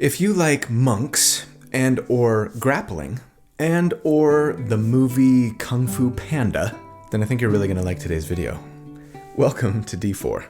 If you like monks and or grappling and or the movie Kung Fu Panda, then I think you're really going to like today's video. Welcome to D4.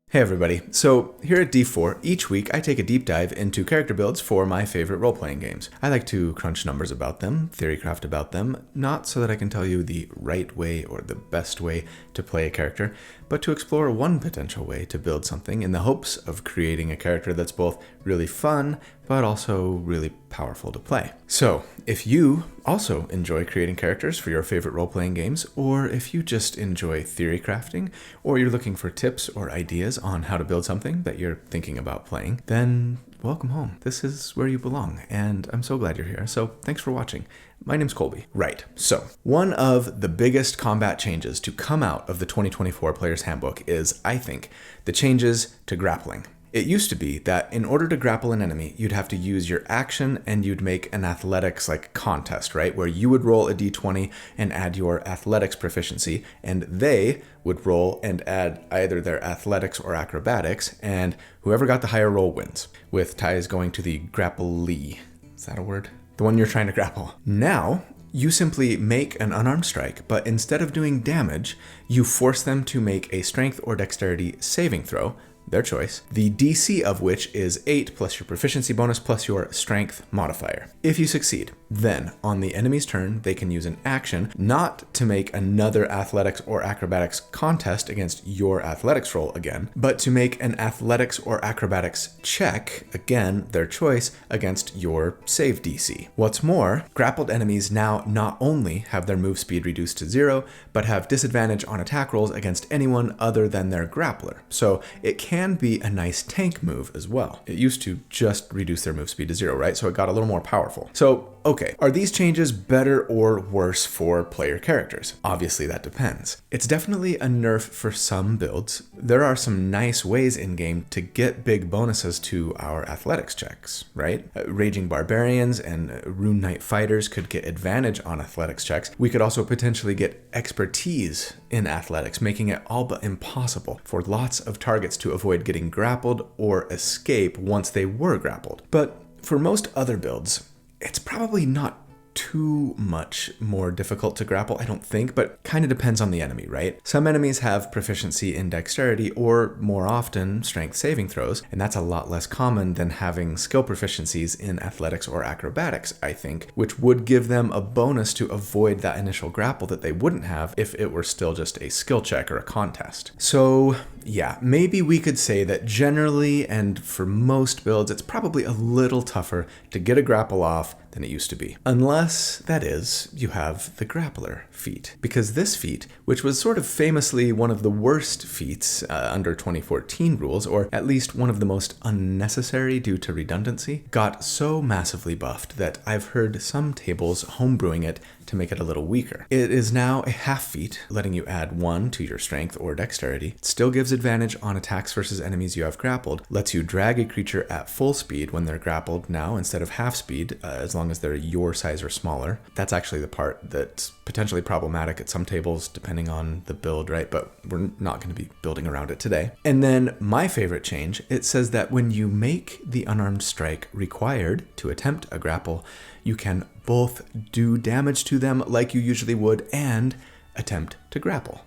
Hey everybody, so here at D4, each week I take a deep dive into character builds for my favorite role-playing games. I like to crunch numbers about them, theorycraft about them, not so that I can tell you the right way or the best way to play a character, but to explore one potential way to build something in the hopes of creating a character that's both really fun, but also really powerful to play. So, if you also enjoy creating characters for your favorite role-playing games, or if you just enjoy theory crafting, or you're looking for tips or ideas on how to build something that you're thinking about playing, then welcome home. This is where you belong, and I'm so glad you're here, so thanks for watching. My name's Colby. Right, so one of the biggest combat changes to come out of the 2024 Player's Handbook is, I think, the changes to grappling. It used to be that in order to grapple an enemy, you'd have to use your action and you'd make an athletics contest, right? Where you would roll a d20 and add your athletics proficiency, and they would roll and add either their athletics or acrobatics, and whoever got the higher roll wins, with ties going to the grapplee. Is that a word? The one you're trying to grapple. Now, you simply make an unarmed strike, but instead of doing damage, you force them to make a strength or dexterity saving throw, their choice, the DC of which is 8 plus your proficiency bonus plus your strength modifier. If you succeed, then on the enemy's turn, they can use an action not to make another athletics or acrobatics contest against your athletics roll again, but to make an athletics or acrobatics check, again, their choice, against your save DC. What's more, grappled enemies now not only have their move speed reduced to 0, but have disadvantage on attack rolls against anyone other than their grappler. So it can be a nice tank move as well. It used to just reduce their move speed to 0, right? So it got a little more powerful. So, okay, are these changes better or worse for player characters? Obviously that depends. It's definitely a nerf for some builds. There are some nice ways in-game to get big bonuses to our athletics checks, right? Raging Barbarians and Rune Knight Fighters could get advantage on athletics checks. We could also potentially get expertise in athletics, making it all but impossible for lots of targets to avoid getting grappled or escape once they were grappled. But for most other builds, it's probably not too much more difficult to grapple, I don't think, but kind of depends on the enemy, right? Some enemies have proficiency in dexterity or, more often, strength saving throws, and that's a lot less common than having skill proficiencies in athletics or acrobatics, I think, which would give them a bonus to avoid that initial grapple that they wouldn't have if it were still just a skill check or a contest. So, yeah, maybe we could say that generally, and for most builds, it's probably a little tougher to get a grapple off than it used to be. Unless, that is, you have the grappler feat. Because this feat, which was sort of famously one of the worst feats under 2014 rules, or at least one of the most unnecessary due to redundancy, got so massively buffed that I've heard some tables homebrewing it to make it a little weaker. It is now a half feat, letting you add 1 to your strength or dexterity. It still gives advantage on attacks versus enemies you have grappled, lets you drag a creature at full speed when they're grappled now instead of half speed, as long as they're your size or smaller. That's actually the part that's potentially problematic at some tables, depending on the build, right? But we're not going to be building around it today. And then my favorite change, it says that when you make the unarmed strike required to attempt a grapple, you can both do damage to them like you usually would and attempt to grapple.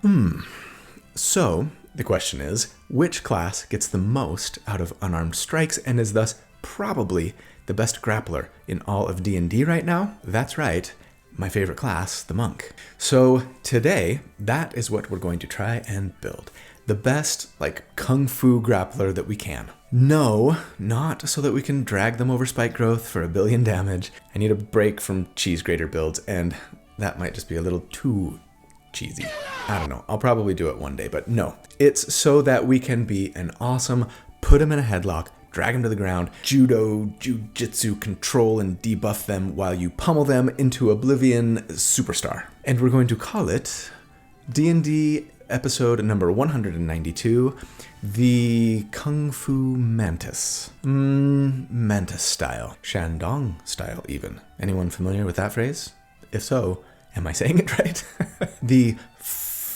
So the question is, which class gets the most out of unarmed strikes and is thus probably the best grappler in all of D&D right now? That's right, my favorite class, the monk. So today, that is what we're going to try and build. The best, kung fu grappler that we can. No, not so that we can drag them over spike growth for 1 billion damage. I need a break from cheese grater builds, and that might just be a little too cheesy. I don't know, I'll probably do it one day, but no. It's so that we can be an awesome, put him in a headlock, drag them to the ground, judo, jujitsu, control and debuff them while you pummel them into oblivion superstar. And we're going to call it D&D episode number 192, the Kung Fu Mantis. Mantis style. Shandong style even. Anyone familiar with that phrase? If so, am I saying it right? The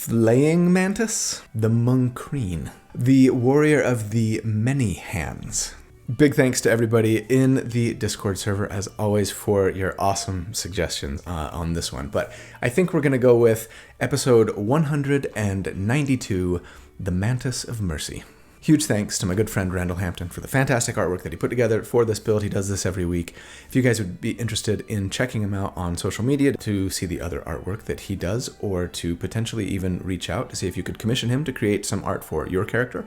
flaying mantis, the thri-kreen, the warrior of the many hands. Big thanks to everybody in the Discord server, as always, for your awesome suggestions on this one. But I think we're going to go with episode 192, The Mantis of Mercy. Huge thanks to my good friend Randall Hampton for the fantastic artwork that he put together for this build. He does this every week. If you guys would be interested in checking him out on social media to see the other artwork that he does, or to potentially even reach out to see if you could commission him to create some art for your character,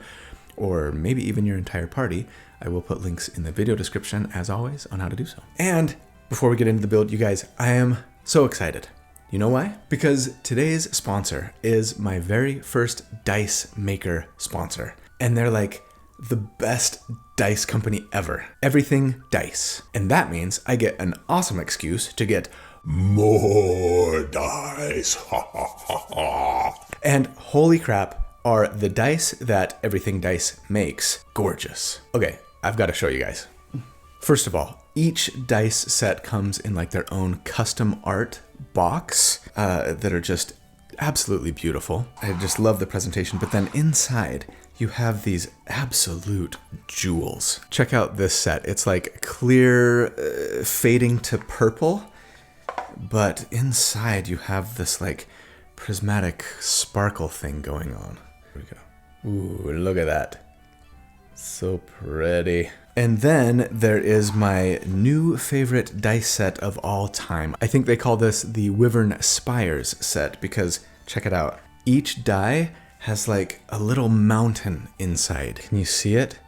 or maybe even your entire party, I will put links in the video description, as always, on how to do so. And before we get into the build, you guys, I am so excited. You know why? Because today's sponsor is my very first dice maker sponsor. And they're like the best dice company ever. Everything dice. And that means I get an awesome excuse to get more dice. And holy crap, are the dice that Everything Dice makes gorgeous. Okay, I've got to show you guys. First of all, each dice set comes in like their own custom art box that are just absolutely beautiful. I just love the presentation. But then inside, you have these absolute jewels. Check out this set. It's like clear fading to purple, but inside you have this like prismatic sparkle thing going on. Here we go. Ooh, look at that. So pretty. And then there is my new favorite dice set of all time. I think they call this the Wyvern Spires set because, check it out, each die has like a little mountain inside. Can you see it?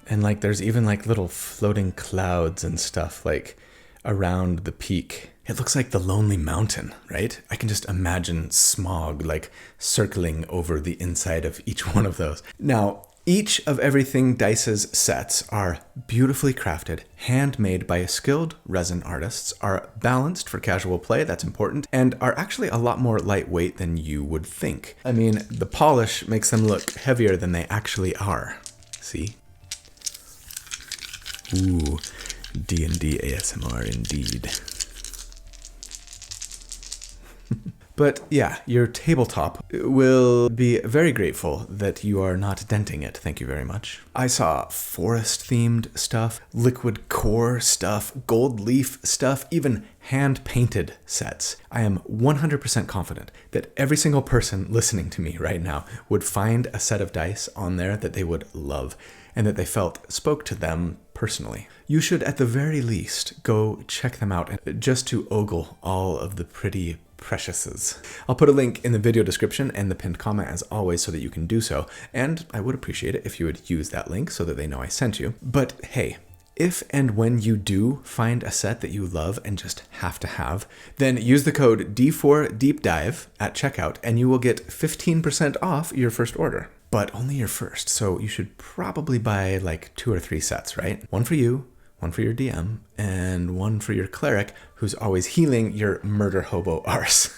And like there's even like little floating clouds and stuff like around the peak. It looks like the Lonely Mountain, right? I can just imagine smog like circling over the inside of each one of those. Now, each of Everything Dice's sets are beautifully crafted, handmade by skilled resin artists, are balanced for casual play, that's important, and are actually a lot more lightweight than you would think. I mean, the polish makes them look heavier than they actually are. See? Ooh, D&D ASMR indeed. But yeah, your tabletop will be very grateful that you are not denting it. Thank you very much. I saw forest-themed stuff, liquid core stuff, gold leaf stuff, even hand-painted sets. I am 100% confident that every single person listening to me right now would find a set of dice on there that they would love and that they felt spoke to them personally. You should at the very least go check them out just to ogle all of the pretty preciouses. I'll put a link in the video description and the pinned comment as always so that you can do so, and I would appreciate it if you would use that link so that they know I sent you. But hey, if and when you do find a set that you love and just have to have, then use the code D4DEEPDIVE at checkout and you will get 15% off your first order. But only your first, so you should probably buy like 2 or 3 sets, right? One for you, one for your DM, and one for your cleric who's always healing your murder hobo arse.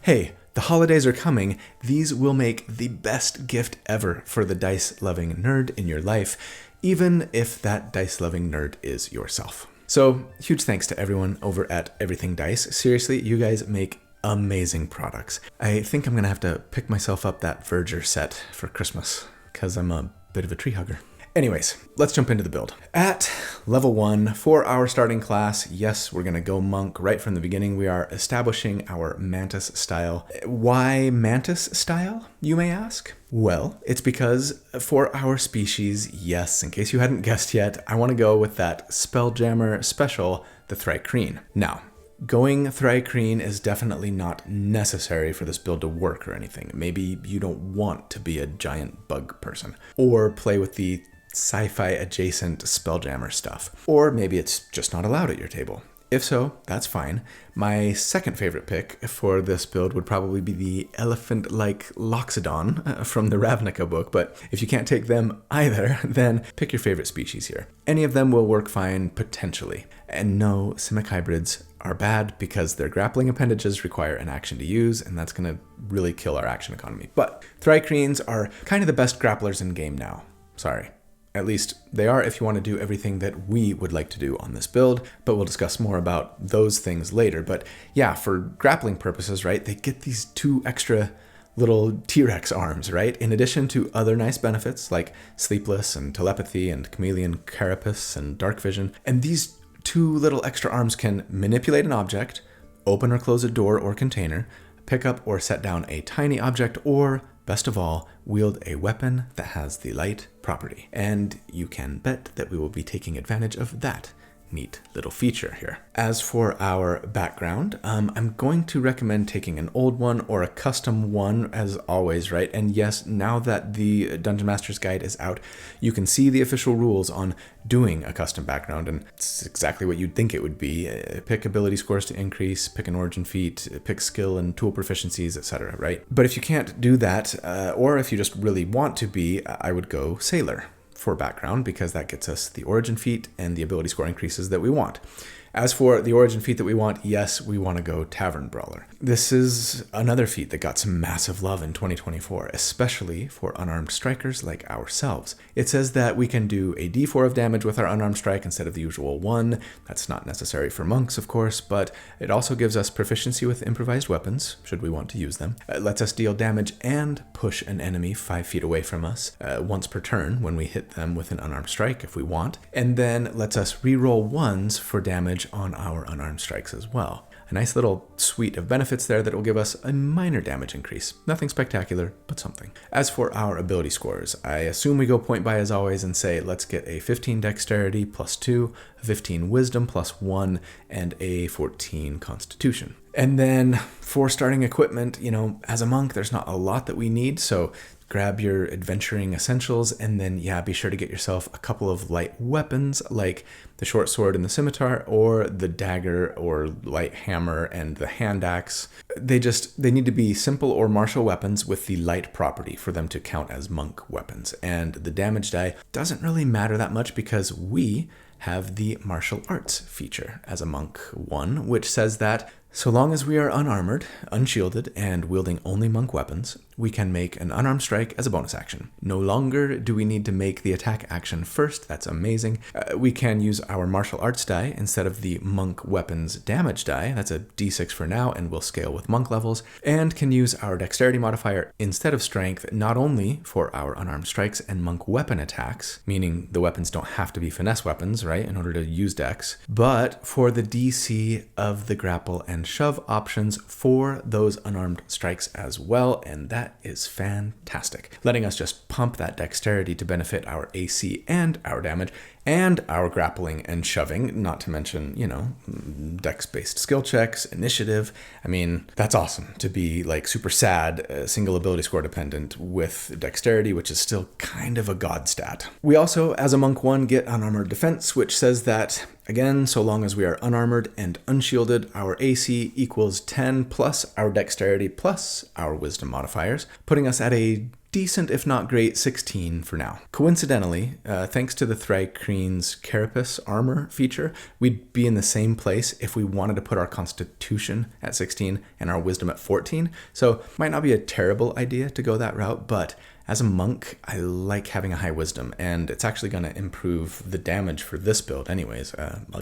Hey, the holidays are coming. These will make the best gift ever for the dice-loving nerd in your life, even if that dice-loving nerd is yourself. So, huge thanks to everyone over at Everything Dice. Seriously, you guys make amazing products. I think I'm gonna have to pick myself up that Verger set for Christmas, because I'm a bit of a tree hugger. Anyways, let's jump into the build. At level 1, for our starting class, yes, we're gonna go monk right from the beginning. We are establishing our Mantis style. Why Mantis style, you may ask? Well, it's because for our species, yes, in case you hadn't guessed yet, I wanna go with that Spelljammer special, the thri-kreen. Now, going thri-kreen is definitely not necessary for this build to work or anything. Maybe you don't want to be a giant bug person, or play with the sci-fi adjacent Spelljammer stuff. Or maybe it's just not allowed at your table. If so, that's fine. My second favorite pick for this build would probably be the elephant-like Loxodon from the Ravnica book, but if you can't take them either, then pick your favorite species here. Any of them will work fine, potentially. And no, Simic hybrids are bad because their grappling appendages require an action to use, and that's going to really kill our action economy. But thri-kreens are kind of the best grapplers in game now. Sorry. At least they are if you want to do everything that we would like to do on this build, but we'll discuss more about those things later. But yeah, for grappling purposes, right, they get these 2 extra little T-Rex arms, right? In addition to other nice benefits like Sleepless and Telepathy and Chameleon Carapace and Dark Vision. And these 2 little extra arms can manipulate an object, open or close a door or container, pick up or set down a tiny object, or best of all, wield a weapon that has the light property. And you can bet that we will be taking advantage of that neat little feature here. As for our background, I'm going to recommend taking an old one or a custom one as always, right? And yes, now that the Dungeon Master's Guide is out, you can see the official rules on doing a custom background, and it's exactly what you'd think it would be. Pick ability scores to increase, pick an origin feat, pick skill and tool proficiencies, etc., right? But if you can't do that, or if you just really want to be, I would go Sailor for background, because that gets us the origin feat and the ability score increases that we want. As for the origin feat that we want, yes, we want to go Tavern Brawler. This is another feat that got some massive love in 2024, especially for unarmed strikers like ourselves. It says that we can do a d4 of damage with our unarmed strike instead of the usual 1. That's not necessary for monks, of course, but it also gives us proficiency with improvised weapons, should we want to use them. It lets us deal damage and push an enemy 5 feet away from us once per turn when we hit them with an unarmed strike if we want, and then lets us reroll 1s for damage on our unarmed strikes as well. A nice little suite of benefits there that will give us a minor damage increase. Nothing spectacular, but something. As for our ability scores, I assume we go point by as always and say let's get a 15 dexterity plus 2, a 15 wisdom plus 1, and a 14 constitution. And then for starting equipment, as a monk, there's not a lot that we need, so grab your adventuring essentials, and then, be sure to get yourself a couple of light weapons like the short sword and the scimitar, or the dagger or light hammer and the hand axe. They need to be simple or martial weapons with the light property for them to count as monk weapons. And the damage die doesn't really matter that much because we have the martial arts feature as a monk 1, which says that so long as we are unarmored, unshielded, and wielding only monk weapons, we can make an unarmed strike as a bonus action. No longer do we need to make the attack action first. That's amazing. We can use our martial arts die instead of the monk weapons damage die. That's a d6 for now and will scale with monk levels. And can use our dexterity modifier instead of strength, not only for our unarmed strikes and monk weapon attacks, meaning the weapons don't have to be finesse weapons, right, in order to use dex, but for the DC of the grapple and shove options for those unarmed strikes as well, and that is fantastic, letting us just pump that dexterity to benefit our AC and our damage and our grappling and shoving, not to mention, dex-based skill checks, initiative. I mean, that's awesome to be like super sad, single ability score dependent with dexterity, which is still kind of a god stat. We also, as a monk 1, get unarmored defense, which says that, again, so long as we are unarmored and unshielded, our AC equals 10 plus our dexterity plus our wisdom modifiers, putting us at a decent, if not great, 16 for now. Coincidentally, thanks to the thri-kreen's carapace armor feature, we'd be in the same place if we wanted to put our constitution at 16 and our wisdom at 14. So might not be a terrible idea to go that route, but as a monk, I like having a high wisdom, and it's actually going to improve the damage for this build anyways,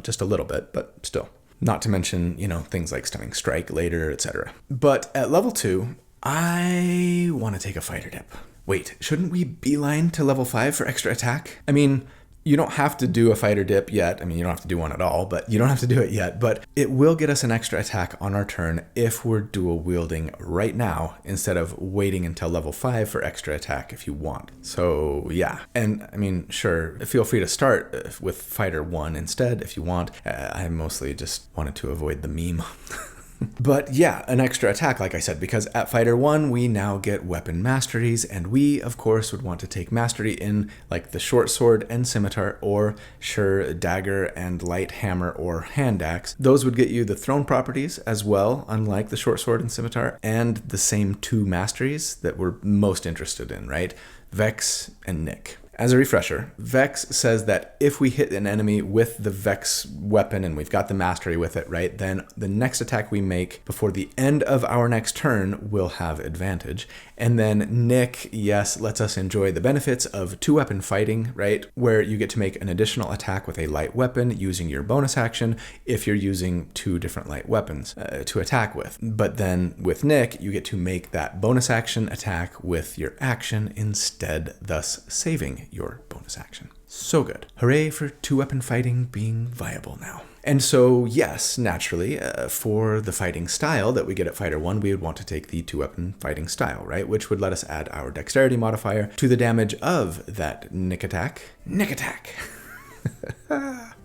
just a little bit, but still. Not to mention, things like stunning strike later, etc. But at level 2, I want to take a fighter dip. Wait, shouldn't we beeline to level 5 for extra attack? I mean, you don't have to do a fighter dip yet. I mean, you don't have to do one at all, but you don't have to do it yet. But it will get us an extra attack on our turn if we're dual wielding right now instead of waiting until level 5 for extra attack if you want. So yeah. And I mean, sure, feel free to start with fighter 1 instead if you want. I mostly just wanted to avoid the meme. But yeah, an extra attack, like I said, because at Fighter 1, we now get weapon masteries, and we, of course, would want to take mastery in, like, the short sword and scimitar, or, sure, dagger and light hammer or hand axe. Those would get you the thrown properties as well, unlike the short sword and scimitar, and the same 2 masteries that we're most interested in, right? Vex and Nick. As a refresher, Vex says that if we hit an enemy with the Vex weapon and we've got the mastery with it, right, then the next attack we make before the end of our next turn will have advantage. And then Nick, yes, lets us enjoy the benefits of two-weapon fighting, right, where you get to make an additional attack with a light weapon using your bonus action if you're using two different light weapons to attack with. But then with Nick, you get to make that bonus action attack with your action instead, thus saving your bonus action. So good. Hooray for two-weapon fighting being viable now. And so, yes, naturally, for the fighting style that we get at Fighter 1, we would want to take the two-weapon fighting style, right? Which would let us add our dexterity modifier to the damage of that Nick attack. Nick attack!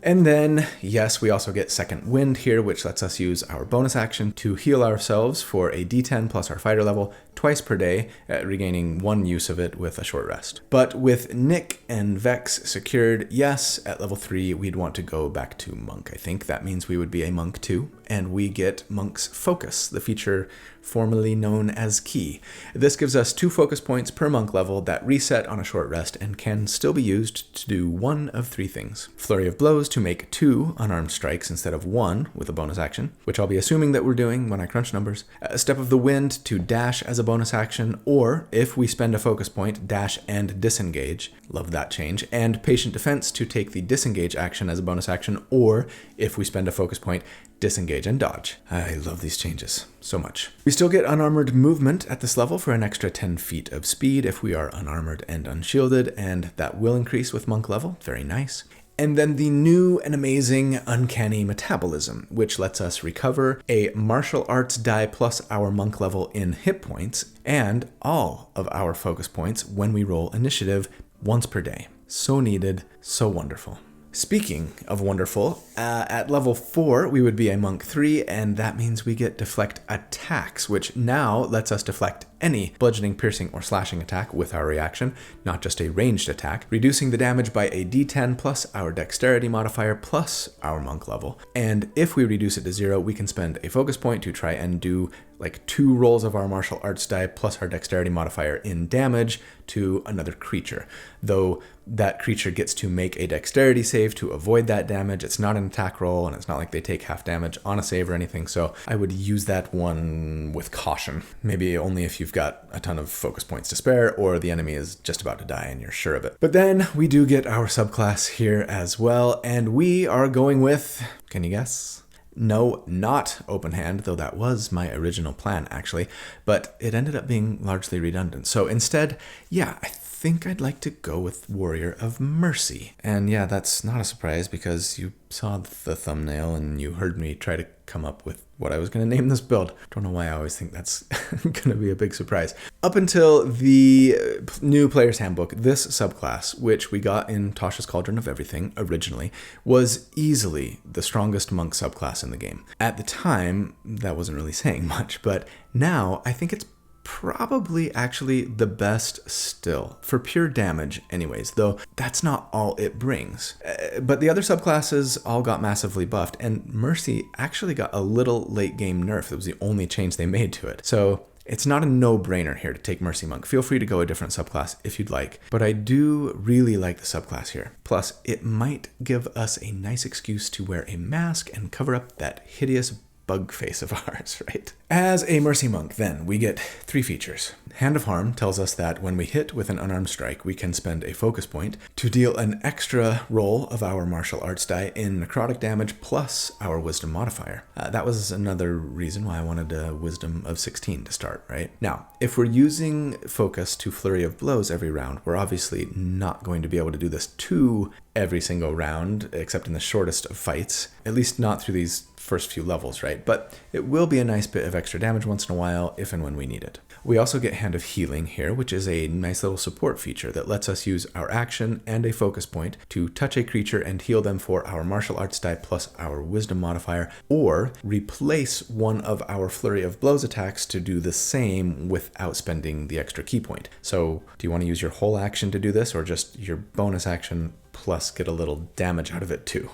And then, yes, we also get Second Wind here, which lets us use our bonus action to heal ourselves for a D10 plus our fighter level twice per day, regaining one use of it with a short rest. But with Nick and Vex secured, yes, at level 3, we'd want to go back to Monk. I think that means we would be a Monk too, and we get Monk's Focus, the feature formerly known as Key. This gives us 2 focus points per Monk level that reset on a short rest and can still be used to do one of 3 things. Flurry of Blows to make 2 unarmed strikes instead of 1 with a bonus action, which I'll be assuming that we're doing when I crunch numbers. A Step of the Wind to dash as a bonus action, or if we spend a focus point, dash and disengage. Love that change. And Patient Defense to take the disengage action as a bonus action, or if we spend a focus point, disengage and dodge. I love these changes so much. We still get unarmored movement at this level for an extra 10 feet of speed if we are unarmored and unshielded, and that will increase with Monk level. Very nice. And then the new and amazing Uncanny Metabolism, which lets us recover a martial arts die plus our Monk level in hit points and all of our focus points when we roll initiative once per day. So needed, so wonderful. Speaking of wonderful, at level 4, we would be a Monk 3, and that means we get Deflect Attacks, which now lets us deflect any bludgeoning, piercing, or slashing attack with our reaction, not just a ranged attack, reducing the damage by a d10 plus our dexterity modifier plus our Monk level. And if we reduce it to 0, we can spend a focus point to try and do like 2 rolls of our martial arts die plus our dexterity modifier in damage to another creature. Though that creature gets to make a dexterity save to avoid that damage. It's not an attack roll, and it's not like they take half damage on a save or anything, so I would use that one with caution. Maybe only if you've got a ton of focus points to spare, or the enemy is just about to die and you're sure of it. But then we do get our subclass here as well, and we are going with, can you guess? No, not open hand, though that was my original plan, actually, but it ended up being largely redundant. So instead, yeah, I think I'd like to go with Warrior of Mercy. And yeah, that's not a surprise because you saw the thumbnail and you heard me try to come up with what I was going to name this build. Don't know why I always think that's going to be a big surprise. Up until the new player's handbook, this subclass, which we got in Tasha's Cauldron of Everything originally, was easily the strongest monk subclass in the game. At the time, that wasn't really saying much, but now I think it's probably actually the best still, for pure damage anyways, though that's not all it brings. But the other subclasses all got massively buffed, and Mercy actually got a little late game nerf. It was the only change they made to it. So it's not a no-brainer here to take Mercy Monk. Feel free to go a different subclass if you'd like, but I do really like the subclass here. Plus, it might give us a nice excuse to wear a mask and cover up that hideous bug face of ours, right? As a Mercy Monk, then, we get 3 features. Hand of Harm tells us that when we hit with an unarmed strike, we can spend a focus point to deal an extra roll of our martial arts die in necrotic damage plus our wisdom modifier. That was another reason why I wanted a wisdom of 16 to start, right? Now, if we're using focus to Flurry of Blows every round, we're obviously not going to be able to do this to every single round, except in the shortest of fights, at least not through these first few levels, right? But it will be a nice bit of extra damage once in a while if and when we need it. We also get Hand of Healing here, which is a nice little support feature that lets us use our action and a focus point to touch a creature and heal them for our martial arts die plus our wisdom modifier, or replace one of our Flurry of Blows attacks to do the same without spending the extra key point. So do you want to use your whole action to do this, or just your bonus action plus get a little damage out of it too?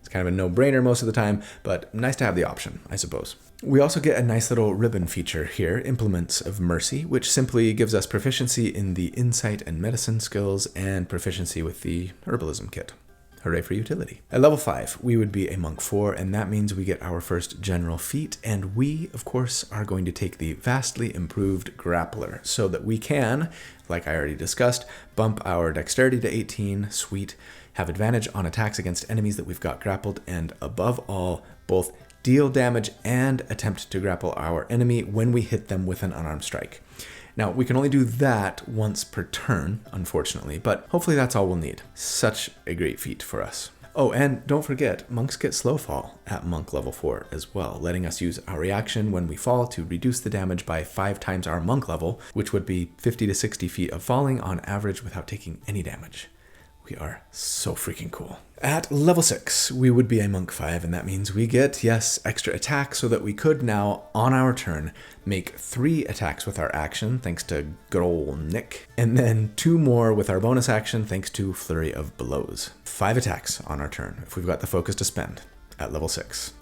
It's kind of a no-brainer most of the time, but nice to have the option, I suppose. We also get a nice little ribbon feature here, Implements of Mercy, which simply gives us proficiency in the Insight and Medicine skills and proficiency with the Herbalism kit. Hooray for utility. At level 5, we would be a Monk 4, and that means we get our first general feat, and we, of course, are going to take the vastly improved Grappler, so that we can, like I already discussed, bump our dexterity to 18, sweet, have advantage on attacks against enemies that we've got grappled, and above all, both deal damage and attempt to grapple our enemy when we hit them with an unarmed strike. Now, we can only do that once per turn, unfortunately, but hopefully that's all we'll need. Such a great feat for us. Oh, and don't forget, monks get slow fall at monk level 4 as well, letting us use our reaction when we fall to reduce the damage by 5 times our monk level, which would be 50 to 60 feet of falling on average without taking any damage. We are so freaking cool. At level 6, we would be a Monk 5, and that means we get, yes, extra attack so that we could now, on our turn, make 3 attacks with our action, thanks to good ol' Nick, and then 2 more with our bonus action, thanks to Flurry of Blows. 5 attacks on our turn, if we've got the focus to spend, at level 6.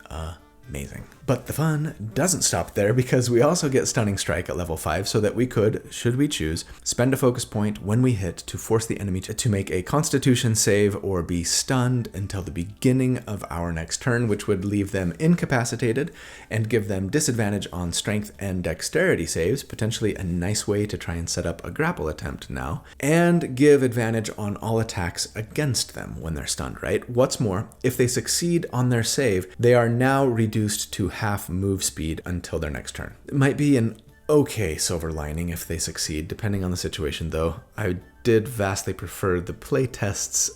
Amazing. But the fun doesn't stop there, because we also get Stunning Strike at level 5 so that we could, should we choose, spend a focus point when we hit to force the enemy to make a Constitution save or be stunned until the beginning of our next turn, which would leave them incapacitated and give them disadvantage on strength and dexterity saves, potentially a nice way to try and set up a grapple attempt now, and give advantage on all attacks against them when they're stunned, right? What's more, if they succeed on their save, they are now reduced to half move speed until their next turn. It might be an okay silver lining if they succeed, depending on the situation though. I did vastly prefer the playtest's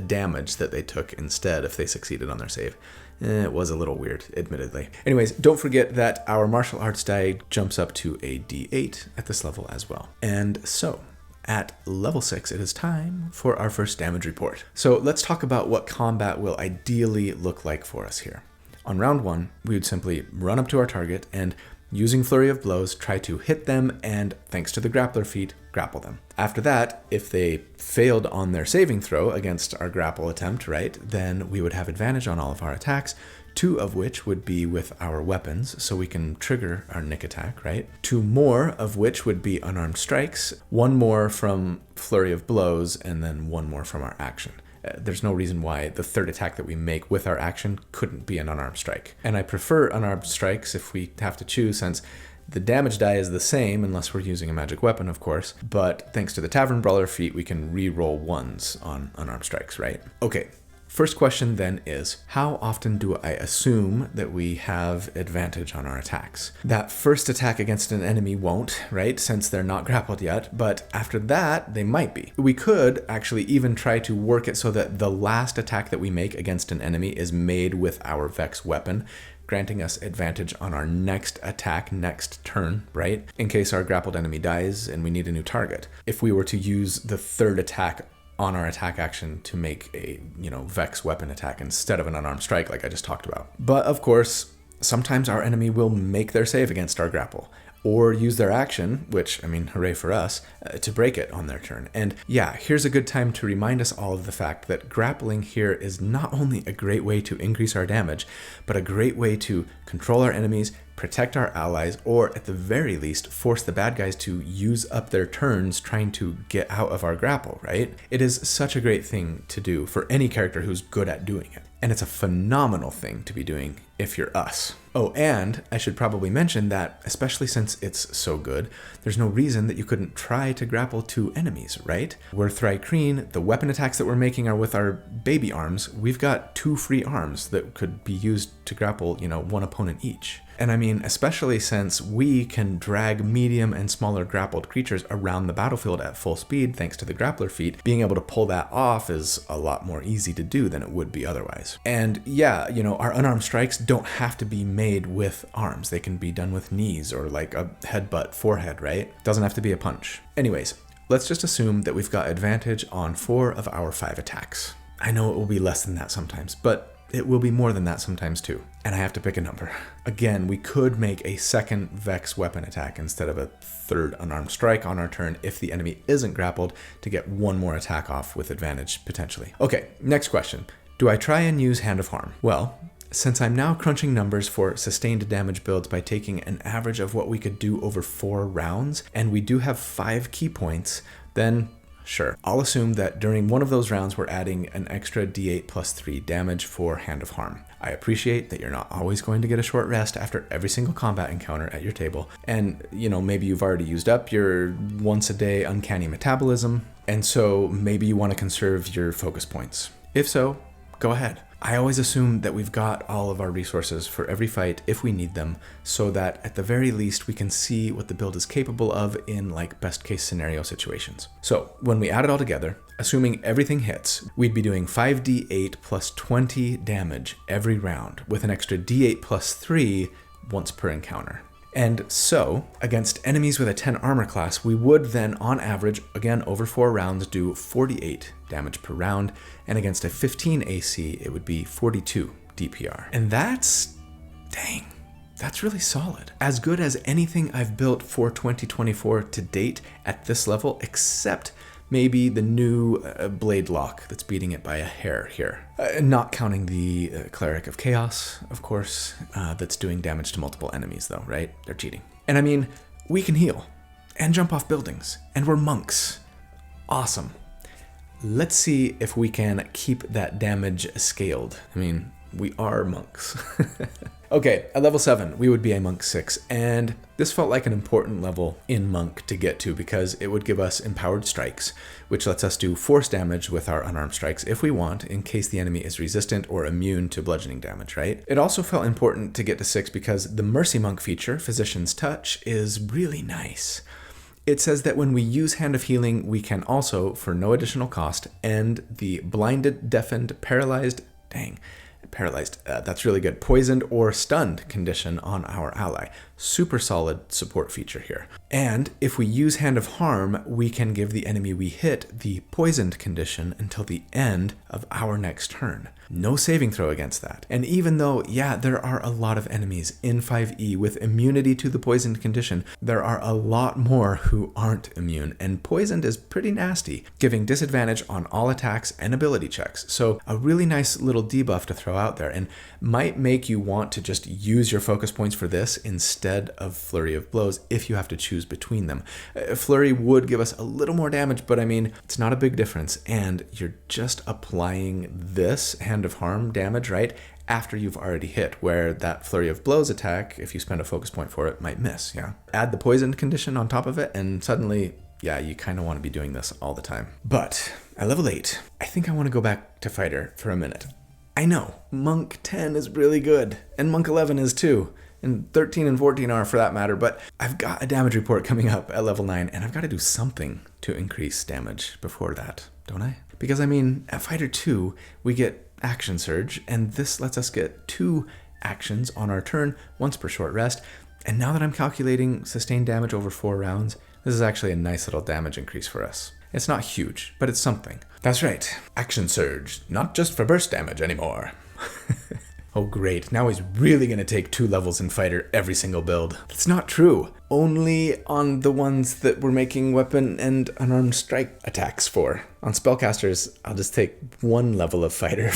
damage that they took instead if they succeeded on their save. It was a little weird, admittedly. Anyways, don't forget that our martial arts die jumps up to a D8 at this level as well. And so, at level 6, it is time for our first damage report. So let's talk about what combat will ideally look like for us here. On round 1, we would simply run up to our target and, using Flurry of Blows, try to hit them and, thanks to the Grappler feat, grapple them. After that, if they failed on their saving throw against our grapple attempt, right, then we would have advantage on all of our attacks, 2 of which would be with our weapons, so we can trigger our Nick attack, right? 2 more of which would be unarmed strikes, 1 more from Flurry of Blows, and then 1 more from our action. There's no reason why the third attack that we make with our action couldn't be an unarmed strike. And I prefer unarmed strikes if we have to choose, since the damage die is the same, unless we're using a magic weapon, of course. But thanks to the Tavern Brawler feat, we can re-roll 1s on unarmed strikes, right? Okay. First question then is, how often do I assume that we have advantage on our attacks? That first attack against an enemy won't, right, since they're not grappled yet, but after that, they might be. We could actually even try to work it so that the last attack that we make against an enemy is made with our Vex weapon, granting us advantage on our next attack next turn, right, in case our grappled enemy dies and we need a new target. If we were to use the third attack on our attack action to make a, Vex weapon attack instead of an unarmed strike like I just talked about. But of course, sometimes our enemy will make their save against our grapple, or use their action, which, hooray for us, to break it on their turn. And yeah, here's a good time to remind us all of the fact that grappling here is not only a great way to increase our damage, but a great way to control our enemies, protect our allies, or at the very least, force the bad guys to use up their turns trying to get out of our grapple, right? It is such a great thing to do for any character who's good at doing it. And it's a phenomenal thing to be doing if you're us. Oh, and I should probably mention that, especially since it's so good, there's no reason that you couldn't try to grapple 2 enemies, right? We're thri-kreen, the weapon attacks that we're making are with our baby arms. We've got 2 free arms that could be used to grapple, 1 opponent each. And especially since we can drag medium and smaller grappled creatures around the battlefield at full speed thanks to the grappler feat, being able to pull that off is a lot more easy to do than it would be otherwise. And yeah, our unarmed strikes don't have to be made with arms. They can be done with knees or like a headbutt forehead, right? Doesn't have to be a punch. Anyways, let's just assume that we've got advantage on 4 of our 5 attacks. I know it will be less than that sometimes, but it will be more than that sometimes too. And I have to pick a number. Again, we could make a second Vex weapon attack instead of a third unarmed strike on our turn if the enemy isn't grappled to get 1 more attack off with advantage, potentially. Okay, next question. Do I try and use Hand of Harm? Well, since I'm now crunching numbers for sustained damage builds by taking an average of what we could do over 4 rounds, and we do have 5 key points, then sure, I'll assume that during one of those rounds we're adding an extra d8 plus 3 damage for Hand of Harm. I appreciate that you're not always going to get a short rest after every single combat encounter at your table, and maybe you've already used up your once a day uncanny metabolism, and so maybe you want to conserve your focus points. If so, go ahead. I always assume that we've got all of our resources for every fight if we need them, so that at the very least we can see what the build is capable of in best case scenario situations. So when we add it all together, assuming everything hits, we'd be doing 5d8 plus 20 damage every round, with an extra d8 plus 3 once per encounter. And so, against enemies with a 10 armor class, we would then, on average, again over 4 rounds, do 48 damage per round, and against a 15 AC, it would be 42 DPR. And that's really solid. As good as anything I've built for 2024 to date at this level, except maybe the new blade lock that's beating it by a hair here. Not counting the Cleric of Chaos, of course, that's doing damage to multiple enemies though, right? They're cheating. And I mean, we can heal and jump off buildings, and we're monks. Awesome. Let's see if we can keep that damage scaled. I mean, we are monks. Okay, at level 7, we would be a monk 6, and this felt like an important level in monk to get to because it would give us empowered strikes, which lets us do force damage with our unarmed strikes if we want, in case the enemy is resistant or immune to bludgeoning damage, right? It also felt important to get to 6 because the Mercy Monk feature, Physician's Touch, is really nice. It says that when we use Hand of Healing, we can also, for no additional cost, end the blinded, deafened, paralyzed, that's really good, poisoned or stunned condition on our ally. Super solid support feature here. And if we use Hand of Harm, we can give the enemy we hit the poisoned condition until the end of our next turn. No saving throw against that. And even though, there are a lot of enemies in 5e with immunity to the poisoned condition, there are a lot more who aren't immune, and poisoned is pretty nasty, giving disadvantage on all attacks and ability checks. So a really nice little debuff to throw out there, and might make you want to just use your focus points for this instead of Flurry of Blows if you have to choose between them. Flurry would give us a little more damage, but I mean, it's not a big difference, and you're just applying this Hand of Harm damage, right, after you've already hit, where that Flurry of Blows attack, if you spend a focus point for it, might miss, Add the poisoned condition on top of it, and suddenly, you kind of want to be doing this all the time. But at level 8, I think I want to go back to Fighter for a minute. I know, Monk 10 is really good, and Monk 11 is too, and 13 and 14 are for that matter, but I've got a damage report coming up at level 9, and I've got to do something to increase damage before that, don't I? Because I mean, at Fighter 2, we get Action Surge, and this lets us get 2 actions on our turn, once per short rest, and now that I'm calculating sustained damage over 4 rounds, this is actually a nice little damage increase for us. It's not huge, but it's something. That's right, Action Surge, not just for burst damage anymore. Oh great, now he's really going to take 2 levels in Fighter every single build. That's not true. Only on the ones that we're making weapon and unarmed strike attacks for. On spellcasters, I'll just take 1 level of Fighter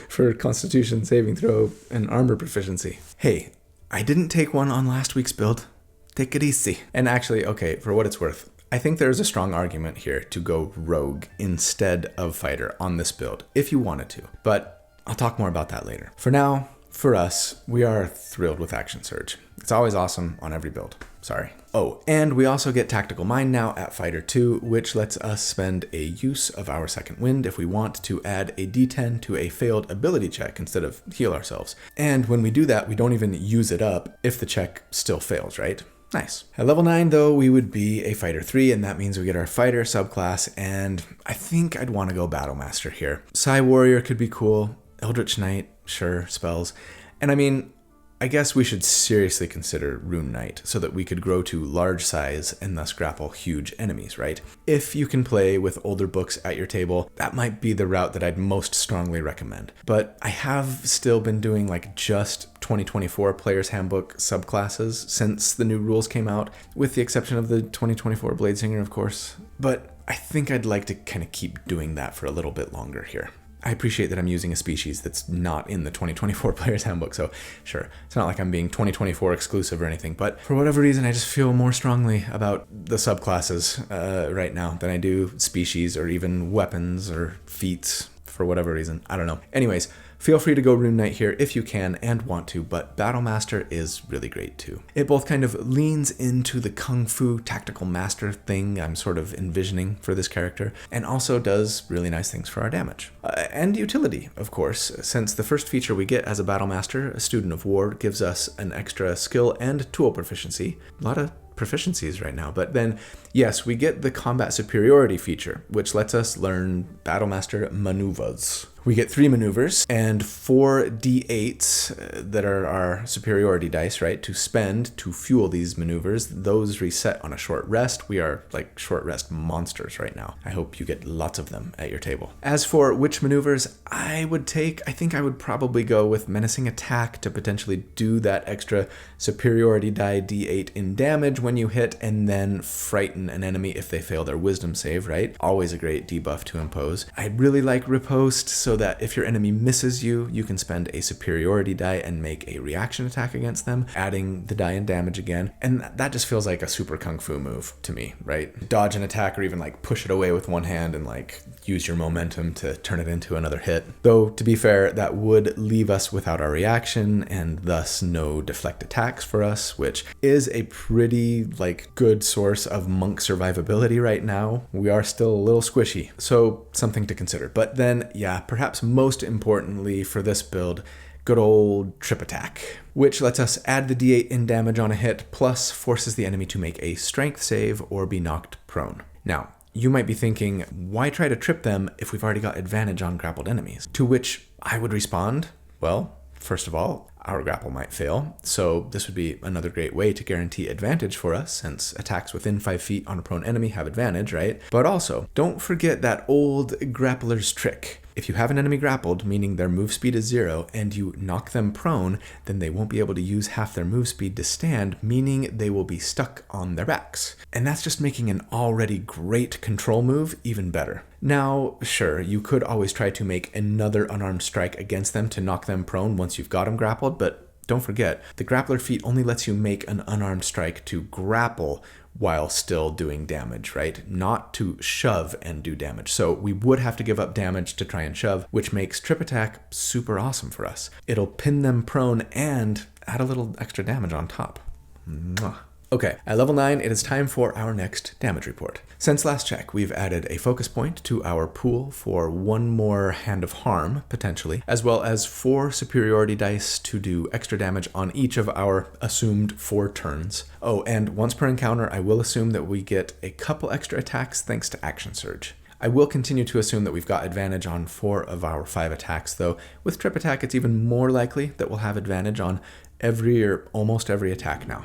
for Constitution saving throw and armor proficiency. Hey, I didn't take 1 on last week's build. Take it easy. And actually, okay, for what it's worth, I think there's a strong argument here to go rogue instead of fighter on this build, if you wanted to, but I'll talk more about that later. For now, for us, we are thrilled with Action Surge. It's always awesome on every build. Sorry. Oh, and we also get Tactical Mind now at Fighter 2, which lets us spend a use of our second wind if we want to add a d10 to a failed ability check instead of heal ourselves. And when we do that, we don't even use it up if the check still fails, right? Nice. At level 9, though, we would be a Fighter 3, and that means we get our Fighter subclass, and I think I'd want to go Battle Master here. Psy Warrior could be cool. Eldritch Knight, sure, spells. And I mean, I guess we should seriously consider Rune Knight so that we could grow to large size and thus grapple huge enemies, right? If you can play with older books at your table, that might be the route that I'd most strongly recommend. But I have still been doing just 2024 Player's Handbook subclasses since the new rules came out, with the exception of the 2024 Bladesinger, of course. But I think I'd like to kind of keep doing that for a little bit longer here. I appreciate that I'm using a species that's not in the 2024 Player's Handbook, so sure, it's not like I'm being 2024 exclusive or anything, but for whatever reason, I just feel more strongly about the subclasses right now than I do species or even weapons or feats for whatever reason. I don't know. Anyways, feel free to go Rune Knight here if you can and want to, but Battlemaster is really great too. It both kind of leans into the Kung Fu tactical master thing I'm sort of envisioning for this character, and also does really nice things for our damage. And utility, of course, since the first feature we get as a Battlemaster, a Student of War, gives us an extra skill and tool proficiency. A lot of proficiencies right now, but then yes, we get the combat superiority feature, which lets us learn Battlemaster maneuvers. We get 3 maneuvers and 4 d8s that are our superiority dice, right, to spend to fuel these maneuvers. Those reset on a short rest. We are like short rest monsters right now. I hope you get lots of them at your table. As for which maneuvers I think I would probably go with Menacing Attack to potentially do that extra superiority die d8 in damage when you hit, and then Frighten an enemy if they fail their wisdom save, right? Always a great debuff to impose. I really like Riposte so that if your enemy misses you, you can spend a superiority die and make a reaction attack against them, adding the die and damage again. And that just feels like a super kung fu move to me, right? Dodge an attack or even like push it away with one hand and like use your momentum to turn it into another hit. Though, to be fair, that would leave us without our reaction and thus no deflect attacks for us, which is a pretty like good source of monk survivability right now. We are still a little squishy, so something to consider. But then, yeah, perhaps most importantly for this build, good old Trip Attack, which lets us add the d8 in damage on a hit, plus forces the enemy to make a strength save or be knocked prone. Now, you might be thinking, why try to trip them if we've already got advantage on grappled enemies? To which I would respond, well, first of all, our grapple might fail, so this would be another great way to guarantee advantage for us, since attacks within 5 feet on a prone enemy have advantage, right? But also, don't forget that old grappler's trick. If you have an enemy grappled, meaning their move speed is 0, and you knock them prone, then they won't be able to use half their move speed to stand, meaning they will be stuck on their backs. And that's just making an already great control move even better. Now, sure, you could always try to make another unarmed strike against them to knock them prone once you've got them grappled, but don't forget, the grappler feat only lets you make an unarmed strike to grapple while still doing damage, right? Not to shove and do damage. So we would have to give up damage to try and shove, which makes Trip Attack super awesome for us. It'll pin them prone and add a little extra damage on top. Mwah. Okay, at level 9, it is time for our next damage report. Since last check, we've added a focus point to our pool for 1 more Hand of Harm, potentially, as well as 4 superiority dice to do extra damage on each of our assumed 4 turns. Oh, and once per encounter, I will assume that we get a couple extra attacks thanks to Action Surge. I will continue to assume that we've got advantage on 4 of our 5 attacks, though with Trip Attack, it's even more likely that we'll have advantage on every or almost every attack now.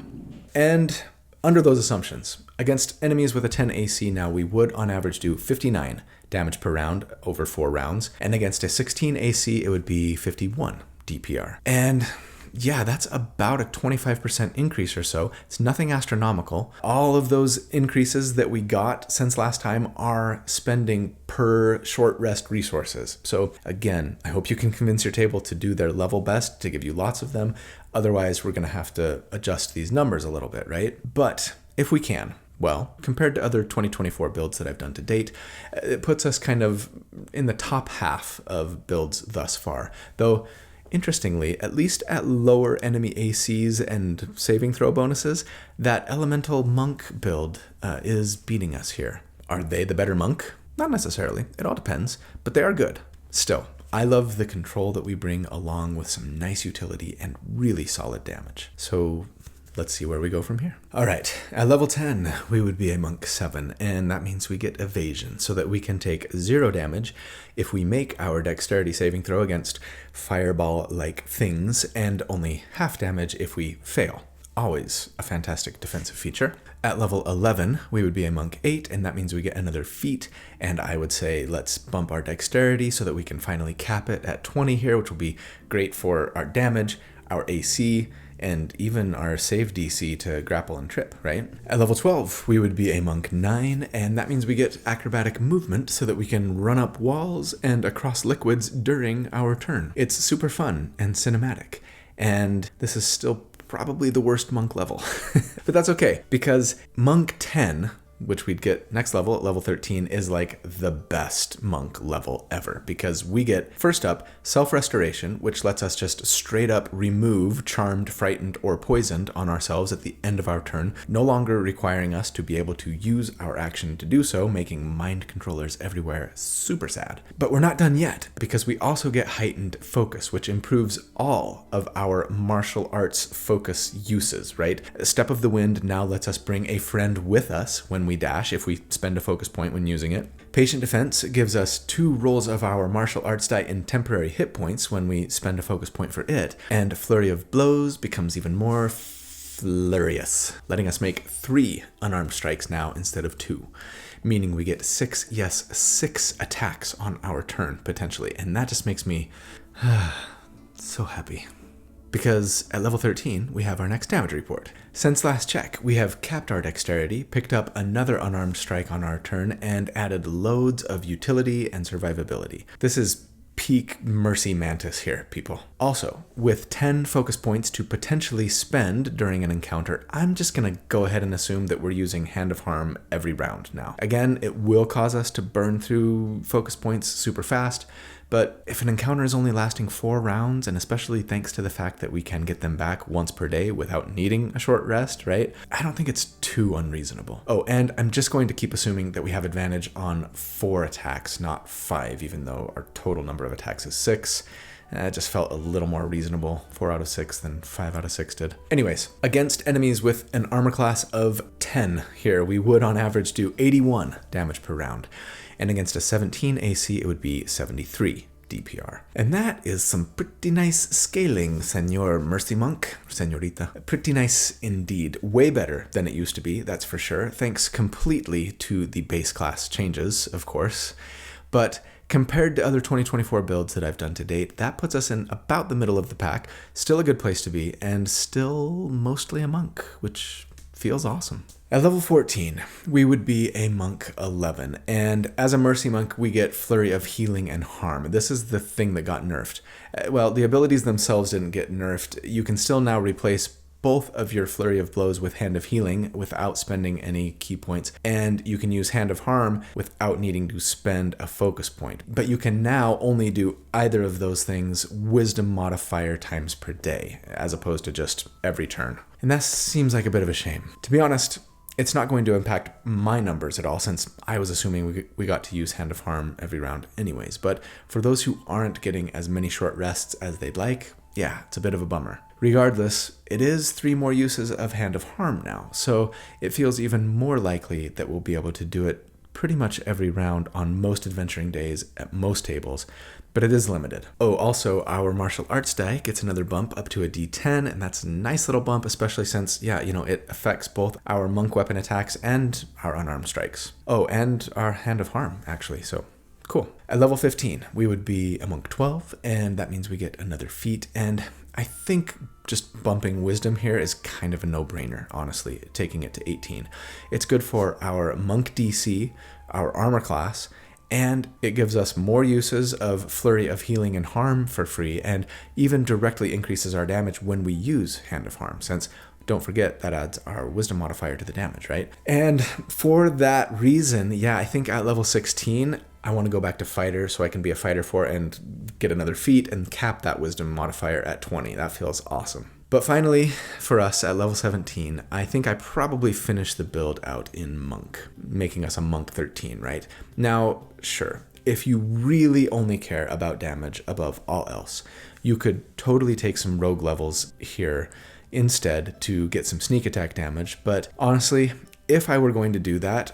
And under those assumptions, against enemies with a 10 AC now, we would on average do 59 damage per round over 4 rounds, and against a 16 AC, it would be 51 DPR. And yeah, that's about a 25% increase or so. It's nothing astronomical. All of those increases that we got since last time are spending per short rest resources. So again, I hope you can convince your table to do their level best to give you lots of them. Otherwise, we're going to have to adjust these numbers a little bit, right? But if we can, well, compared to other 2024 builds that I've done to date, it puts us kind of in the top half of builds thus far. Though, interestingly, at least at lower enemy ACs and saving throw bonuses, that elemental monk build is beating us here. Are they the better monk? Not necessarily. It all depends, but they are good. Still, I love the control that we bring along with some nice utility and really solid damage. So let's see where we go from here. All right, at level 10, we would be a monk 7, and that means we get evasion so that we can take 0 damage if we make our dexterity saving throw against fireball-like things, and only half damage if we fail. Always a fantastic defensive feature. At level 11, we would be a monk 8, and that means we get another feat, and I would say let's bump our dexterity so that we can finally cap it at 20 here, which will be great for our damage, our AC, and even our save DC to grapple and trip, right? At level 12, we would be a monk 9, and that means we get acrobatic movement so that we can run up walls and across liquids during our turn. It's super fun and cinematic, and this is still probably the worst monk level. But that's okay, because monk 10, which we'd get next level at level 13, is like the best monk level ever, because we get, first up, self-restoration, which lets us just straight up remove charmed, frightened, or poisoned on ourselves at the end of our turn, no longer requiring us to be able to use our action to do so, making mind controllers everywhere super sad. But we're not done yet, because we also get heightened focus, which improves all of our martial arts focus uses, right? Step of the Wind now lets us bring a friend with us when we dash if we spend a focus point when using it. Patient Defense gives us 2 rolls of our martial arts die in temporary hit points when we spend a focus point for it. And Flurry of Blows becomes even more flurious, letting us make 3 unarmed strikes now instead of 2. Meaning we get 6 attacks on our turn, potentially. And that just makes me so happy. Because at level 13, we have our next damage report. Since last check, we have capped our dexterity, picked up another unarmed strike on our turn, and added loads of utility and survivability. This is peak Mercy Mantis here, people. Also, with 10 focus points to potentially spend during an encounter, I'm just gonna go ahead and assume that we're using Hand of Harm every round now. Again, it will cause us to burn through focus points super fast, but if an encounter is only lasting 4 rounds, and especially thanks to the fact that we can get them back once per day without needing a short rest, right? I don't think it's too unreasonable. Oh, and I'm just going to keep assuming that we have advantage on 4 attacks, not 5, even though our total number of attacks is 6. It just felt a little more reasonable, 4 out of 6 than 5 out of 6 did. Anyways, against enemies with an armor class of 10 here, we would on average do 81 damage per round. And against a 17 AC, it would be 73 DPR. And that is some pretty nice scaling, Senor Mercy Monk, Senorita. Pretty nice indeed. Way better than it used to be, that's for sure, thanks completely to the base class changes, of course. But compared to other 2024 builds that I've done to date, that puts us in about the middle of the pack. Still a good place to be, and still mostly a monk, which feels awesome. At level 14, we would be a monk 11, and as a mercy monk, we get Flurry of Healing and Harm. This is the thing that got nerfed. Well, the abilities themselves didn't get nerfed. You can still now replace both of your Flurry of Blows with Hand of Healing without spending any key points, and you can use Hand of Harm without needing to spend a focus point. But you can now only do either of those things Wisdom modifier times per day, as opposed to just every turn. And that seems like a bit of a shame. To be honest, it's not going to impact my numbers at all, since I was assuming we got to use Hand of Harm every round anyways. But for those who aren't getting as many short rests as they'd like, yeah, it's a bit of a bummer. Regardless, it is 3 more uses of Hand of Harm now, so it feels even more likely that we'll be able to do it pretty much every round on most adventuring days at most tables, but it is limited. Oh, also, our martial arts die gets another bump up to a D10, and that's a nice little bump, especially since, it affects both our monk weapon attacks and our unarmed strikes. Oh, and our Hand of Harm, actually, so cool. At level 15, we would be a monk 12, and that means we get another feat, and I think just bumping Wisdom here is kind of a no-brainer, honestly, taking it to 18. It's good for our monk DC, our armor class, and it gives us more uses of Flurry of Healing and Harm for free, and even directly increases our damage when we use Hand of Harm, since, don't forget, that adds our Wisdom modifier to the damage, right? And for that reason, I think at level 16, I want to go back to Fighter so I can be a Fighter 4 and get another feat and cap that Wisdom modifier at 20. That feels awesome. But finally, for us at level 17, I think I probably finished the build out in Monk, making us a Monk 13, right? Now, sure, if you really only care about damage above all else, you could totally take some rogue levels here instead to get some sneak attack damage, but honestly, if I were going to do that,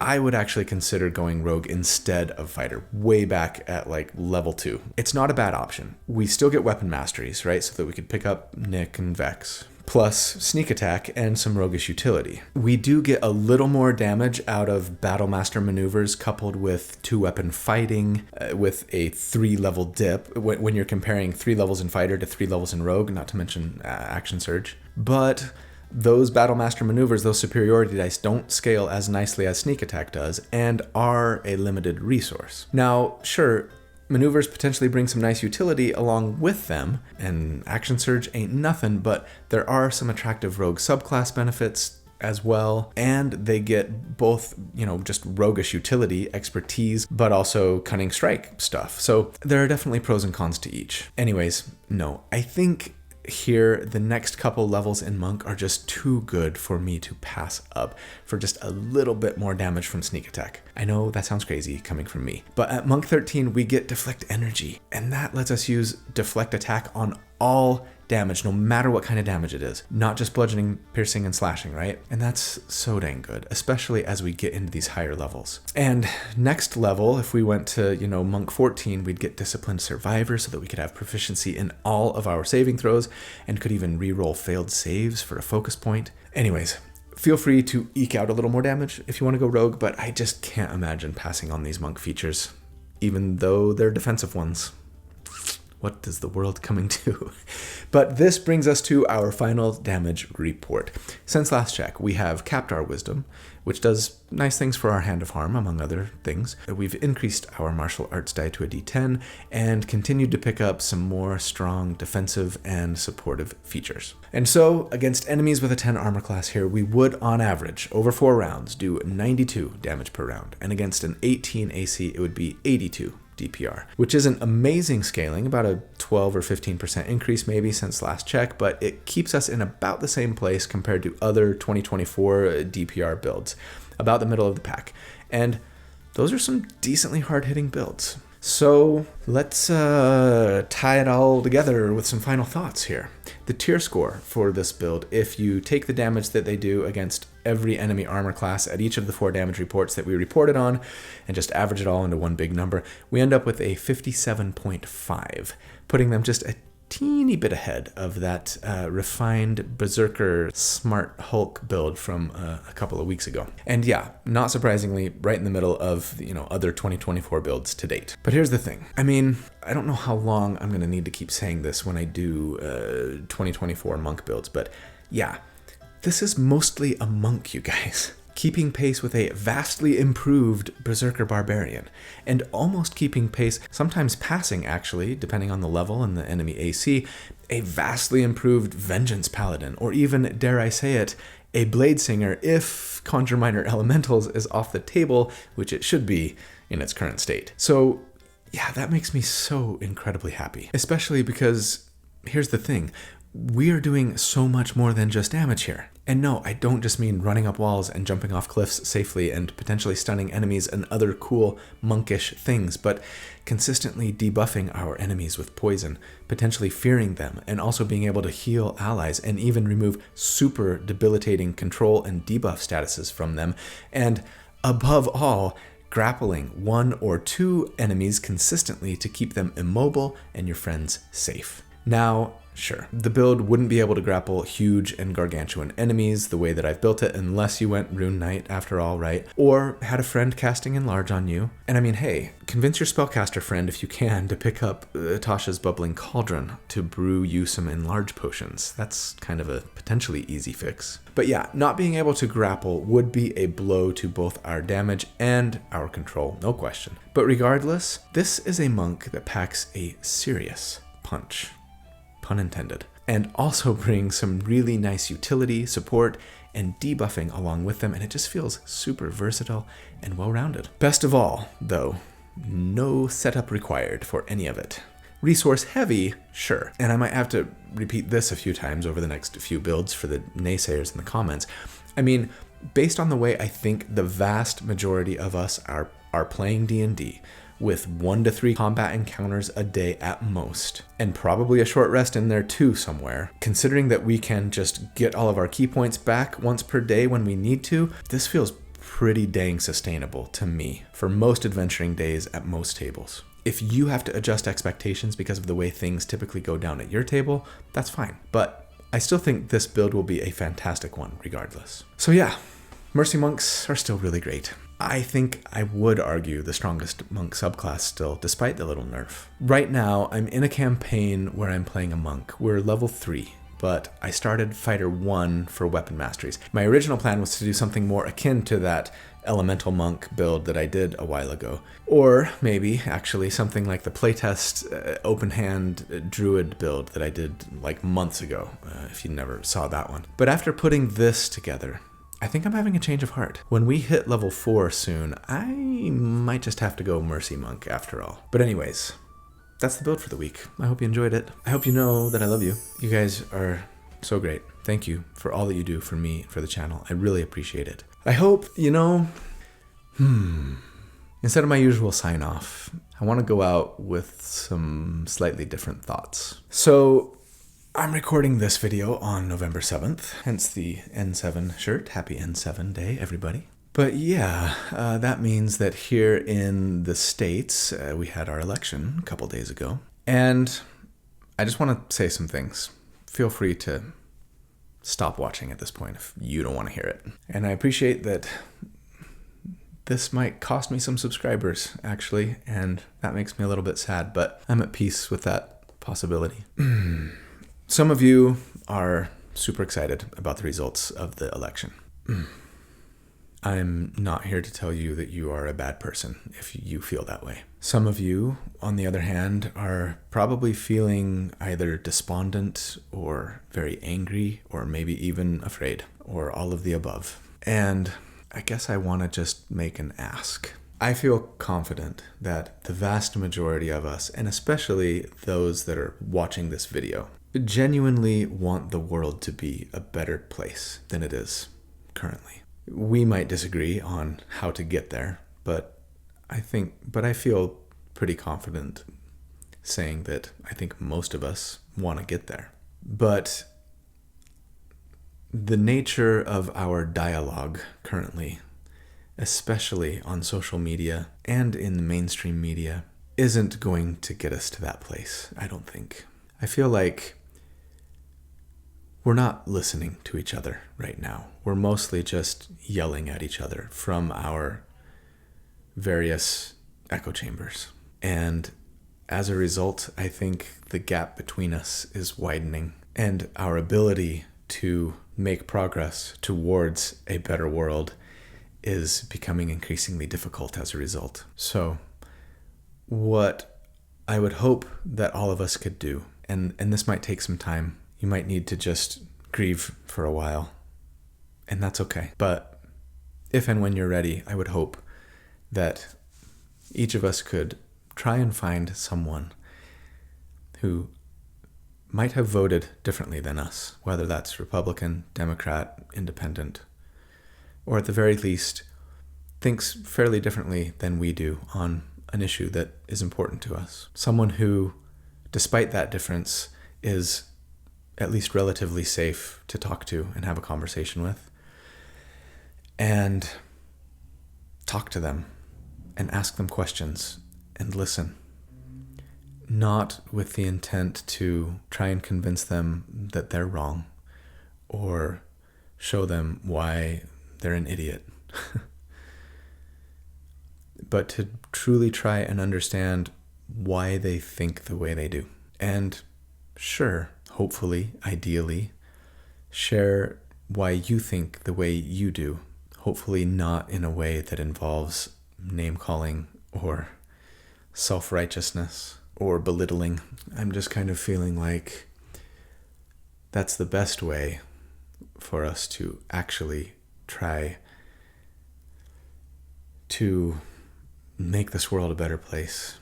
I would actually consider going rogue instead of fighter, way back at level 2. It's not a bad option. We still get weapon masteries, right? So that we could pick up Nick and Vex, plus sneak attack and some roguish utility. We do get a little more damage out of Battlemaster maneuvers coupled with 2-weapon fighting with a 3-level dip when you're comparing 3 levels in fighter to 3 levels in rogue, not to mention action surge. But those Battlemaster maneuvers, those superiority dice, don't scale as nicely as sneak attack does and are a limited resource. Now, sure, maneuvers potentially bring some nice utility along with them, and action surge ain't nothing, but there are some attractive rogue subclass benefits as well, and they get both, just roguish utility, expertise, but also cunning strike stuff. So there are definitely pros and cons to each. Anyways, no, I think here the next couple levels in Monk are just too good for me to pass up for just a little bit more damage from sneak attack. I know that sounds crazy coming from me, but at Monk 13 we get deflect energy, and that lets us use deflect attack on all damage, no matter what kind of damage it is, not just bludgeoning, piercing, and slashing, right? And that's so dang good, especially as we get into these higher levels. And next level, if we went to, Monk 14, we'd get Disciplined Survivor so that we could have proficiency in all of our saving throws and could even reroll failed saves for a focus point. Anyways, feel free to eke out a little more damage if you want to go rogue, but I just can't imagine passing on these Monk features, even though they're defensive ones. What is the world coming to? But this brings us to our final damage report. Since last check, we have capped our wisdom, which does nice things for our Hand of Harm, among other things. We've increased our martial arts die to a d10 and continued to pick up some more strong defensive and supportive features. And so, against enemies with a 10 armor class here, we would, on average, over 4 rounds, do 92 damage per round. And against an 18 AC, it would be 82 DPR, which is an amazing scaling, about a 12 or 15% increase maybe since last check, but it keeps us in about the same place compared to other 2024 DPR builds, about the middle of the pack. And those are some decently hard-hitting builds. So let's tie it all together with some final thoughts here. The tier score for this build, if you take the damage that they do against every enemy armor class at each of the 4 damage reports that we reported on and just average it all into one big number, we end up with a 57.5, putting them just a teeny bit ahead of that refined Berserker Smart Hulk build from a couple of weeks ago. And yeah, not surprisingly, right in the middle of other 2024 builds to date. But here's the thing. I mean, I don't know how long I'm going to need to keep saying this when I do 2024 Monk builds, but yeah, this is mostly a Monk, you guys. Keeping pace with a vastly improved Berserker Barbarian, and almost keeping pace, sometimes passing actually, depending on the level and the enemy AC, a vastly improved Vengeance Paladin, or even, dare I say it, a Blade Singer if Conjure Minor Elementals is off the table, which it should be in its current state. So yeah, that makes me so incredibly happy, especially because here's the thing. We are doing so much more than just damage here. And no, I don't just mean running up walls and jumping off cliffs safely and potentially stunning enemies and other cool monkish things, but consistently debuffing our enemies with poison, potentially fearing them, and also being able to heal allies and even remove super debilitating control and debuff statuses from them, and above all, grappling 1 or 2 enemies consistently to keep them immobile and your friends safe. Now, sure, the build wouldn't be able to grapple huge and gargantuan enemies the way that I've built it unless you went Rune Knight after all, right? Or had a friend casting Enlarge on you. And I mean, hey, convince your spellcaster friend if you can to pick up Tasha's Bubbling Cauldron to brew you some Enlarge potions. That's kind of a potentially easy fix. But yeah, not being able to grapple would be a blow to both our damage and our control, no question. But regardless, this is a monk that packs a serious punch. Pun intended, and also brings some really nice utility, support, and debuffing along with them, and it just feels super versatile and well-rounded. Best of all, though, no setup required for any of it. Resource heavy, sure, and I might have to repeat this a few times over the next few builds for the naysayers in the comments. I mean, based on the way I think the vast majority of us are playing D&D, with 1 to 3 combat encounters a day at most, and probably a short rest in there too somewhere. Considering that we can just get all of our key points back once per day when we need to, this feels pretty dang sustainable to me for most adventuring days at most tables. If you have to adjust expectations because of the way things typically go down at your table, that's fine. But I still think this build will be a fantastic one regardless. So yeah, Mercy Monks are still really great. I think I would argue the strongest monk subclass still, despite the little nerf. Right now, I'm in a campaign where I'm playing a monk. We're level 3, but I started Fighter 1 for weapon masteries. My original plan was to do something more akin to that elemental monk build that I did a while ago. Or maybe, actually, something like the playtest open hand druid build that I did like months ago, if you never saw that one. But after putting this together, I think I'm having a change of heart. When we hit level 4 soon, I might just have to go Mercy Monk after all. But anyways, that's the build for the week. I hope you enjoyed it. I hope you know that I love you. You guys are so great. Thank you for all that you do for me, for the channel. I really appreciate it. I hope, instead of my usual sign off, I want to go out with some slightly different thoughts. So, I'm recording this video on November 7th, hence the N7 shirt. Happy N7 day, everybody. But yeah, that means that here in the States, we had our election a couple days ago. And I just want to say some things. Feel free to stop watching at this point if you don't want to hear it. And I appreciate that this might cost me some subscribers, actually, and that makes me a little bit sad, but I'm at peace with that possibility. Some of you are super excited about the results of the election. I'm not here to tell you that you are a bad person if you feel that way. Some of you, on the other hand, are probably feeling either despondent or very angry or maybe even afraid or all of the above. And I guess I want to just make an ask. I feel confident that the vast majority of us, and especially those that are watching this video, genuinely want the world to be a better place than it is currently. We might disagree on how to get there, but I feel pretty confident saying that I think most of us want to get there. But the nature of our dialogue currently, especially on social media and in the mainstream media, isn't going to get us to that place, I don't think. I feel like we're not listening to each other right now. We're mostly just yelling at each other from our various echo chambers. And as a result, I think the gap between us is widening, and our ability to make progress towards a better world is becoming increasingly difficult as a result. So what I would hope that all of us could do, and this might take some time, you might need to just grieve for a while, and that's okay. But if and when you're ready, I would hope that each of us could try and find someone who might have voted differently than us, whether that's Republican, Democrat, Independent, or at the very least thinks fairly differently than we do on an issue that is important to us. Someone who, despite that difference, is at least relatively safe to talk to and have a conversation with. And talk to them and ask them questions and listen. Not with the intent to try and convince them that they're wrong or show them why they're an idiot. But to truly try and understand why they think the way they do. And sure, hopefully, ideally, share why you think the way you do. Hopefully not in a way that involves name-calling or self-righteousness or belittling. I'm just kind of feeling like that's the best way for us to actually try to make this world a better place.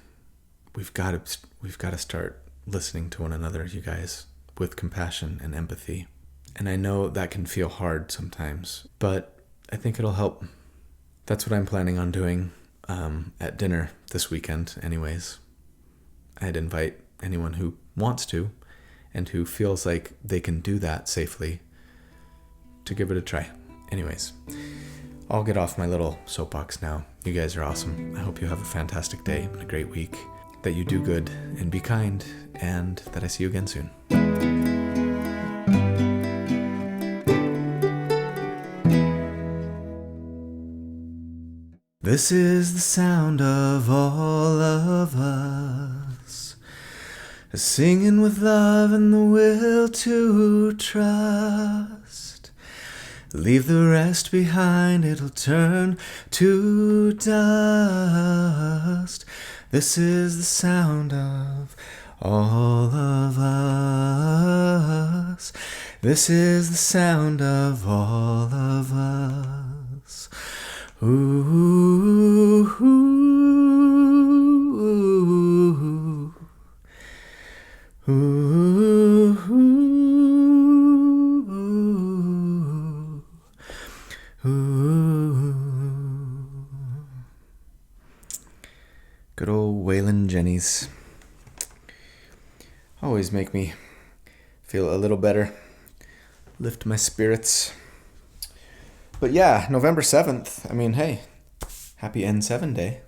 We've got to start listening to one another, you guys, with compassion and empathy. And I know that can feel hard sometimes, but I think it'll help. That's what I'm planning on doing at dinner this weekend anyways. I'd invite anyone who wants to and who feels like they can do that safely to give it a try. Anyways, I'll get off my little soapbox now. You guys are awesome. I hope you have a fantastic day and a great week, that you do good and be kind, and that I see you again soon. This is the sound of all of us, singing with love and the will to trust. Leave the rest behind, it'll turn to dust. This is the sound of all of us. This is the sound of all of us. Ooh, ooh, ooh, ooh, ooh, ooh. Good old Waylon Jennings. Always make me feel a little better. Lift my spirits. But yeah, November 7th. I mean, hey, happy N7 day.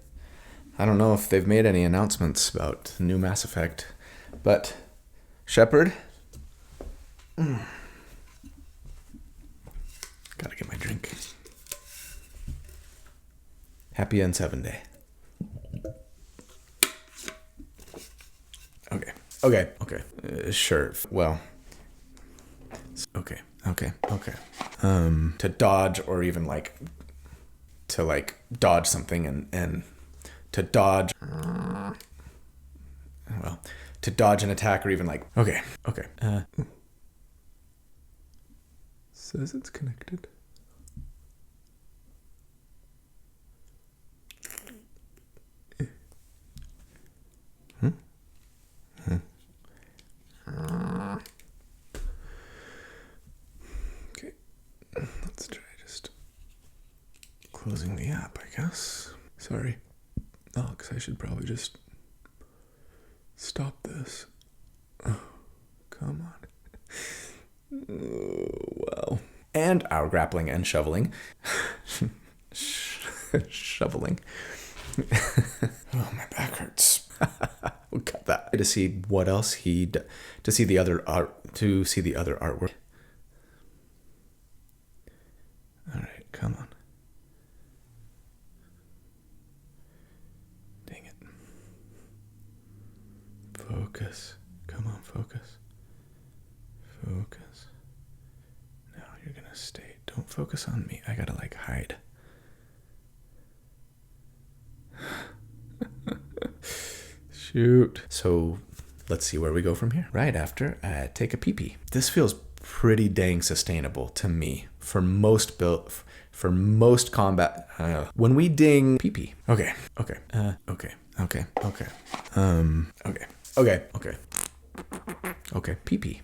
I don't know if they've made any announcements about the new Mass Effect, but Shepard. Gotta get my drink. Happy N7 day. Okay. Sure. Well. Okay. To dodge, or even to dodge something and to dodge. Well, to dodge an attack, or even okay. Says it's connected. Okay, let's try just closing the app, I guess. Sorry, Alex, I should probably just stop this. Oh, come on. Oh, wow. And our grappling and shoveling. Shoveling. Oh, my back hurts. We'll cut that. To see what else to see the other artwork. All right, come on. Dang it. Focus. Come on, focus. Focus. Now you're gonna stay. Don't focus on me. I gotta hide. Shoot. So let's see where we go from here. Right after I take a pee-pee. This feels pretty dang sustainable to me for most combat. When we ding pee-pee. Okay. Okay, pee-pee.